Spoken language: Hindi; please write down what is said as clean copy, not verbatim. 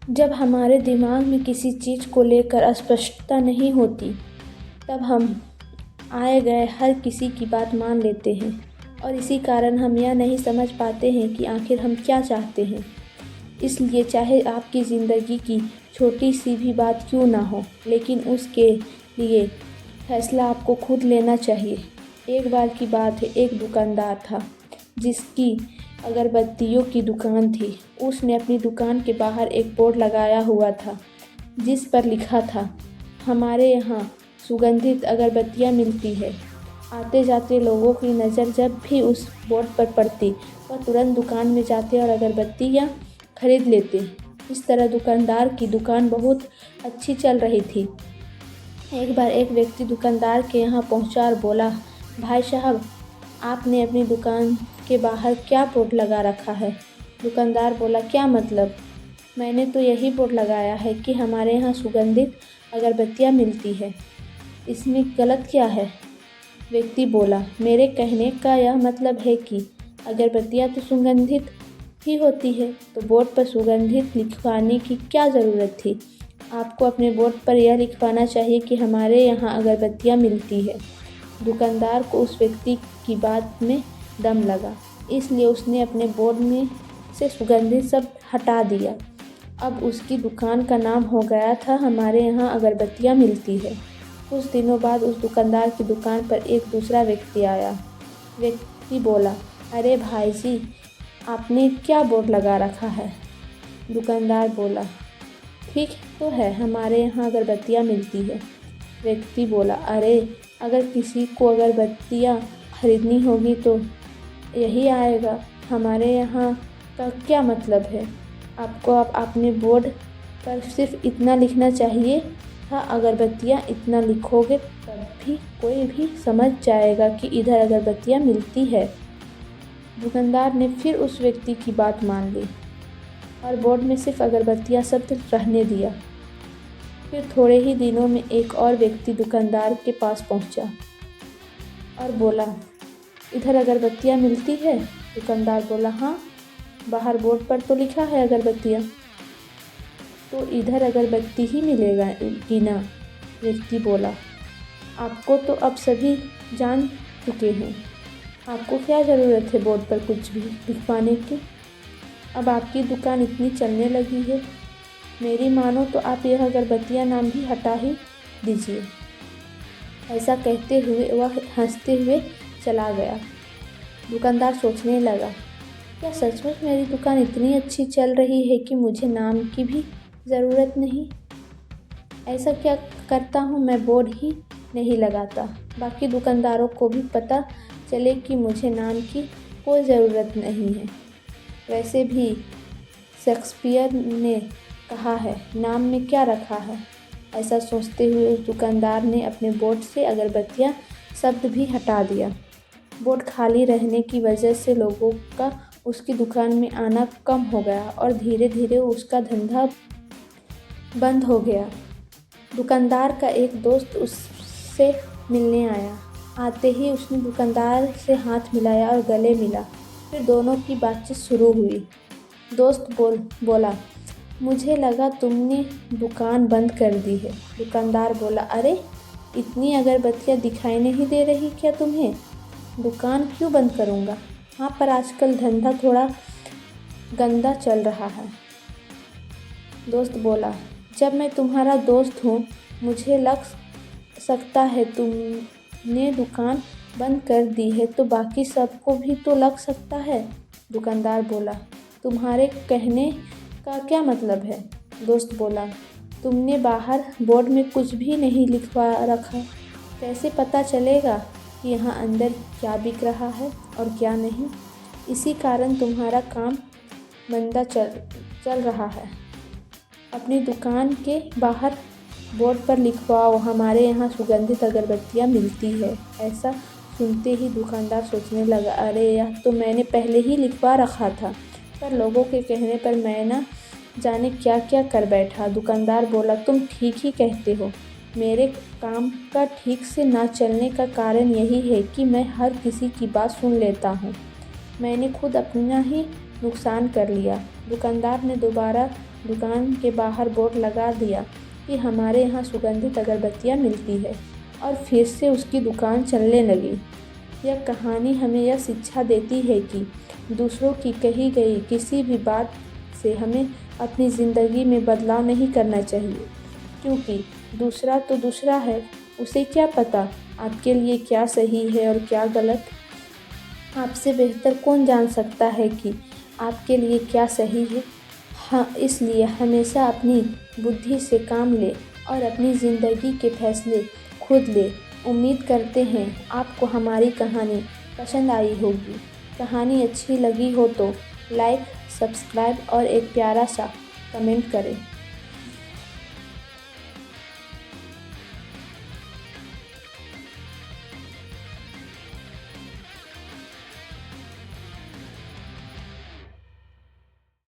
जब हमारे दिमाग में किसी चीज़ को लेकर अस्पष्टता नहीं होती, तब हम आए गए हर किसी की बात मान लेते हैं और इसी कारण हम यह नहीं समझ पाते हैं कि आखिर हम क्या चाहते हैं। इसलिए चाहे आपकी ज़िंदगी की छोटी सी भी बात क्यों ना हो, लेकिन उसके लिए फैसला आपको खुद लेना चाहिए। एक बार की बात है, एक दुकानदार था जिसकी अगरबत्तियों की दुकान थी। उसने अपनी दुकान के बाहर एक बोर्ड लगाया हुआ था जिस पर लिखा था, हमारे यहाँ सुगंधित अगरबत्तियाँ मिलती है। आते जाते लोगों की नज़र जब भी उस बोर्ड पर पड़ती, वह तुरंत दुकान में जाते और अगरबत्तियाँ खरीद लेते। इस तरह दुकानदार की दुकान बहुत अच्छी चल रही थी। एक बार एक व्यक्ति दुकानदार के यहाँ पहुँचा और बोला, भाई साहब, आपने अपनी दुकान के बाहर क्या बोर्ड लगा रखा है? दुकानदार बोला, क्या मतलब? मैंने तो यही बोर्ड लगाया है कि हमारे यहाँ सुगंधित अगरबत्तियाँ मिलती है। इसमें गलत क्या है? व्यक्ति बोला, मेरे कहने का यह मतलब है कि अगरबत्तियाँ तो सुगंधित ही होती है, तो बोर्ड पर सुगंधित लिखवाने की क्या ज़रूरत थी? आपको अपने बोर्ड पर यह लिखवाना चाहिए कि हमारे यहाँ अगरबत्तियाँ मिलती है। दुकानदार को उस व्यक्ति की बात में दम लगा, इसलिए उसने अपने बोर्ड में से सुगंधित शब्द हटा दिया। अब उसकी दुकान का नाम हो गया था, हमारे यहाँ अगरबत्तियाँ मिलती है। कुछ दिनों बाद उस दुकानदार की दुकान पर एक दूसरा व्यक्ति आया। व्यक्ति बोला, अरे भाई जी, आपने क्या बोर्ड लगा रखा है? दुकानदार बोला, ठीक तो है, हमारे यहाँ अगरबत्तियाँ मिलती है। व्यक्ति बोला, अरे अगर किसी को अगरबत्तियाँ खरीदनी होगी तो यही आएगा, हमारे यहाँ का क्या मतलब है? आपको अपने बोर्ड पर सिर्फ इतना लिखना चाहिए था, अगरबत्तियाँ इतना लिखोगे तब भी कोई भी समझ जाएगा कि इधर अगरबत्तियाँ मिलती है। दुकानदार ने फिर उस व्यक्ति की बात मान ली और बोर्ड में सिर्फ अगरबत्तियाँ शब्द रहने दिया। फिर थोड़े ही दिनों में एक और व्यक्ति दुकानदार के पास पहुंचा और बोला, इधर अगरबत्तियाँ मिलती है? दुकानदार बोला, हाँ, बाहर बोर्ड पर तो लिखा है अगरबत्तियाँ। तो इधर अगरबत्ती ही मिलेगा कि ना? व्यक्ति बोला, आपको तो अब सभी जान चुके हैं, आपको क्या ज़रूरत है बोर्ड पर कुछ भी लिखवाने की? अब आपकी दुकान इतनी चलने लगी है, मेरी मानो तो आप यह अगरबत्तियाँ नाम भी हटा ही दीजिए। ऐसा कहते हुए वह हंसते हुए चला गया। दुकानदार सोचने लगा, क्या सचमुच मेरी दुकान इतनी अच्छी चल रही है कि मुझे नाम की भी ज़रूरत नहीं? ऐसा क्या करता हूँ, मैं बोर्ड ही नहीं लगाता, बाकी दुकानदारों को भी पता चले कि मुझे नाम की कोई ज़रूरत नहीं है। वैसे भी शेक्सपियर ने कहा है, नाम में क्या रखा है। ऐसा सोचते हुए उस दुकानदार ने अपने बोर्ड से अगरबत्तियाँ शब्द भी हटा दिया। बोर्ड खाली रहने की वजह से लोगों का उसकी दुकान में आना कम हो गया और धीरे धीरे उसका धंधा बंद हो गया। दुकानदार का एक दोस्त उससे मिलने आया। आते ही उसने दुकानदार से हाथ मिलाया और गले मिला। फिर दोनों की बातचीत शुरू हुई। दोस्त बोला, मुझे लगा तुमने दुकान बंद कर दी है। दुकानदार बोला, अरे इतनी अगरबत्तियाँ दिखाई नहीं दे रही क्या तुम्हें? दुकान क्यों बंद करूँगा? हाँ, पर आजकल धंधा थोड़ा गंदा चल रहा है। दोस्त बोला, जब मैं तुम्हारा दोस्त हूँ, मुझे लग सकता है तुमने दुकान बंद कर दी है तो बाकी सबको भी तो लग सकता है। दुकानदार बोला, तुम्हारे कहने का क्या मतलब है? दोस्त बोला, तुमने बाहर बोर्ड में कुछ भी नहीं लिखवा रखा, कैसे पता चलेगा कि यहाँ अंदर क्या बिक रहा है और क्या नहीं? इसी कारण तुम्हारा काम मंदा चल रहा है। अपनी दुकान के बाहर बोर्ड पर लिखवाओ, हमारे यहाँ सुगंधित अगरबत्तियाँ मिलती है। ऐसा सुनते ही दुकानदार सोचने लगा, अरे यह तो मैंने पहले ही लिखवा रखा था, पर लोगों के कहने पर मैं ना जाने क्या क्या कर बैठा। दुकानदार बोला, तुम ठीक ही कहते हो, मेरे काम का ठीक से ना चलने का कारण यही है कि मैं हर किसी की बात सुन लेता हूँ। मैंने खुद अपना ही नुकसान कर लिया। दुकानदार ने दोबारा दुकान के बाहर बोर्ड लगा दिया कि हमारे यहाँ सुगंधित अगरबत्तियाँ मिलती है और फिर से उसकी दुकान चलने लगी। यह कहानी हमें यह शिक्षा देती है कि दूसरों की कही गई किसी भी बात से हमें अपनी ज़िंदगी में बदलाव नहीं करना चाहिए, क्योंकि दूसरा तो दूसरा है, उसे क्या पता आपके लिए क्या सही है और क्या गलत। आपसे बेहतर कौन जान सकता है कि आपके लिए क्या सही है। हाँ, इसलिए हमेशा अपनी बुद्धि से काम ले और अपनी ज़िंदगी के फैसले खुद ले। उम्मीद करते हैं आपको हमारी कहानी पसंद आई होगी। कहानी अच्छी लगी हो तो लाइक, सब्सक्राइब और एक प्यारा सा कमेंट करें।